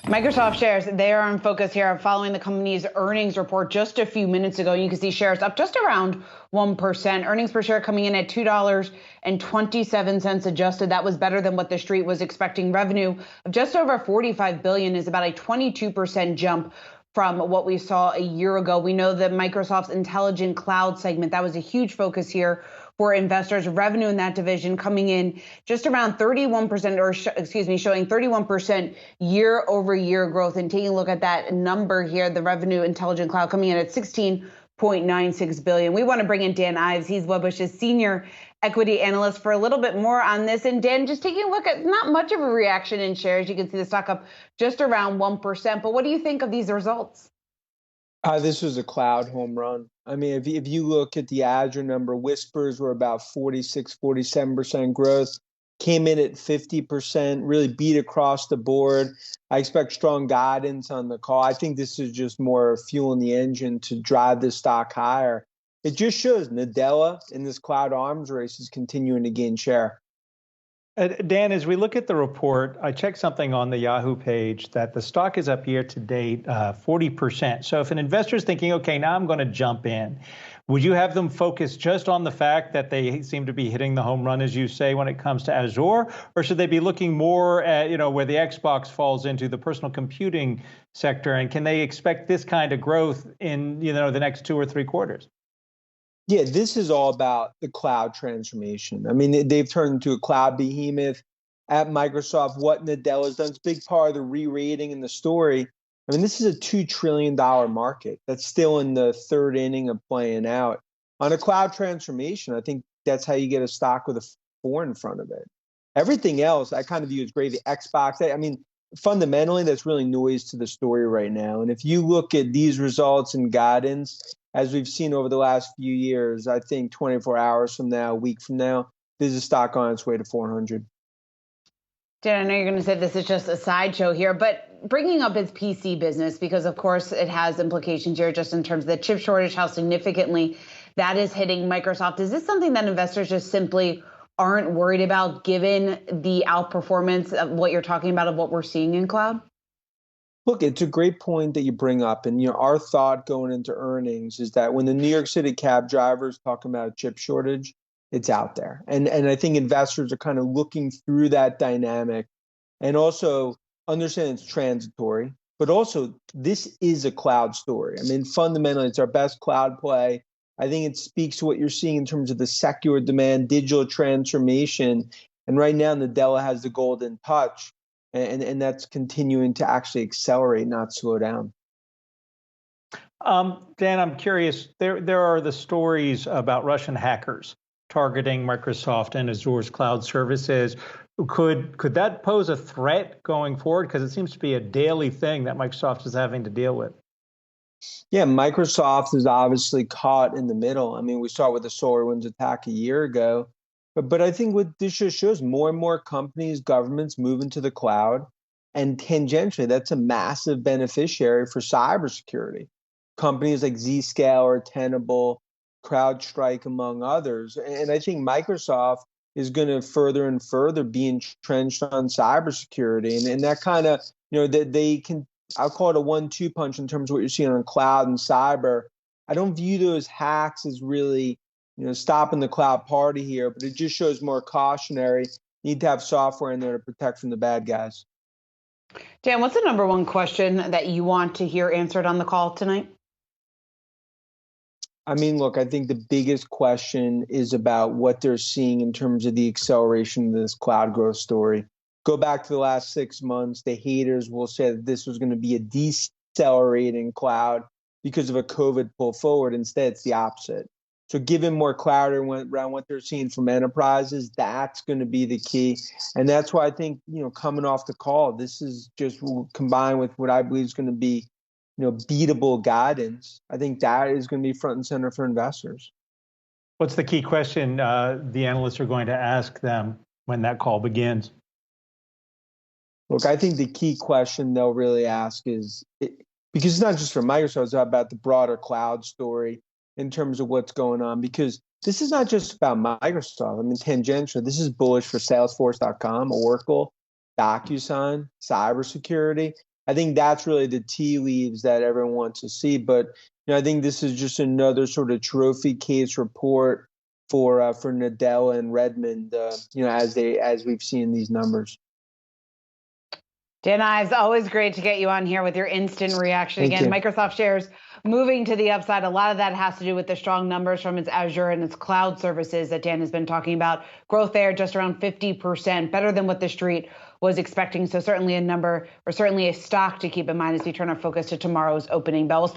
Microsoft shares, they are in focus here following the company's earnings report just a few minutes ago. You can see shares up just around 1%. Earnings per share coming in at $2.27 adjusted. That was better than what the street was expecting. Revenue of just over $45 billion is about a 22% jump from what we saw a year ago. We know that Microsoft's intelligent cloud segment, that was a huge focus here for investors. Revenue in that division coming in just around 31%, showing 31% year over year growth. And taking a look at that number here, the revenue intelligent cloud coming in at 16.96 billion. We want to bring in Dan Ives. He's Wedbush's senior equity analyst for a little bit more on this. And Dan, just taking a look at not much of a reaction in shares. You can see the stock up just around 1%. But what do you think of these results? This was a cloud home run. I mean, if you look at the Azure number, whispers were about 46, 47% growth, came in at 50%, really beat across the board. I expect strong guidance on the call. I think this is just more fuel in the engine to drive this stock higher. It just shows Nadella in this cloud arms race is continuing to gain share. Dan, as we look at the report, I checked something on the Yahoo page that the stock is up year to date 40%. So if an investor is thinking, okay, now I'm going to jump in, would you have them focus just on the fact that they seem to be hitting the home run, as you say, when it comes to Azure? Or should they be looking more at, where the Xbox falls into the personal computing sector? And can they expect this kind of growth in, the next 2 or 3 quarters? Yeah, this is all about the cloud transformation. I mean, they've turned into a cloud behemoth at Microsoft. What Nadella's done is a big part of the re-rating and the story. I mean, this is a $2 trillion market that's still in the third inning of playing out. On a cloud transformation, I think that's how you get a stock with a 4 in front of it. Everything else, I kind of view as gravy. Xbox, I mean, fundamentally, that's really noise to the story right now. And if you look at these results and guidance, as we've seen over the last few years, I think 24 hours from now, a week from now, there's a stock on its way to 400. Dan, I know you're going to say this is just a sideshow here, but bringing up its PC business, because of course it has implications here just in terms of the chip shortage, how significantly that is hitting Microsoft. Is this something that investors just simply aren't worried about given the outperformance of what you're talking about, of what we're seeing in cloud? Look, it's a great point that you bring up. And our thought going into earnings is that when the New York City cab drivers talking about a chip shortage, it's out there. And I think investors are kind of looking through that dynamic and also understand it's transitory, but also this is a cloud story. I mean, fundamentally, it's our best cloud play. I think it speaks to what you're seeing in terms of the secular demand, digital transformation. And right now, Nadella has the golden touch. And that's continuing to actually accelerate, not slow down. Dan, I'm curious. There are the stories about Russian hackers targeting Microsoft and Azure's cloud services. Could that pose a threat going forward? Because it seems to be a daily thing that Microsoft is having to deal with. Yeah, Microsoft is obviously caught in the middle. I mean, we saw with the SolarWinds attack a year ago. But I think what this just shows, more and more companies, governments moving to the cloud, and tangentially, that's a massive beneficiary for cybersecurity. Companies like Zscaler or Tenable, CrowdStrike, among others. And I think Microsoft is going to further and further be entrenched on cybersecurity. And that kind of, they can, I'll call it a 1-2 punch in terms of what you're seeing on cloud and cyber. I don't view those hacks as really stopping the cloud party here, but it just shows more cautionary. Need to have software in there to protect from the bad guys. Dan, what's the number one question that you want to hear answered on the call tonight? I mean, look, I think the biggest question is about what they're seeing in terms of the acceleration of this cloud growth story. Go back to the last 6 months. The haters will say that this was going to be a decelerating cloud because of a COVID pull forward. Instead, it's the opposite. So giving more clarity around what they're seeing from enterprises, that's going to be the key. And that's why I think, coming off the call, this is just combined with what I believe is going to be, beatable guidance. I think that is going to be front and center for investors. What's the key question the analysts are going to ask them when that call begins? Look, I think the key question they'll really ask is, because it's not just for Microsoft, it's about the broader cloud story in terms of what's going on, because this is not just about Microsoft. I mean, tangentially, this is bullish for Salesforce.com, Oracle, DocuSign, cybersecurity. I think that's really the tea leaves that everyone wants to see. But I think this is just another sort of trophy case report for Nadella and Redmond, as we've seen these numbers. Dan Ives, always great to get you on here with your instant reaction. Thank Again, you. Microsoft shares moving to the upside. A lot of that has to do with the strong numbers from its Azure and its cloud services that Dan has been talking about. Growth there just around 50%, better than what the street was expecting. So certainly a number, or certainly a stock to keep in mind as we turn our focus to tomorrow's opening bell. We'll speak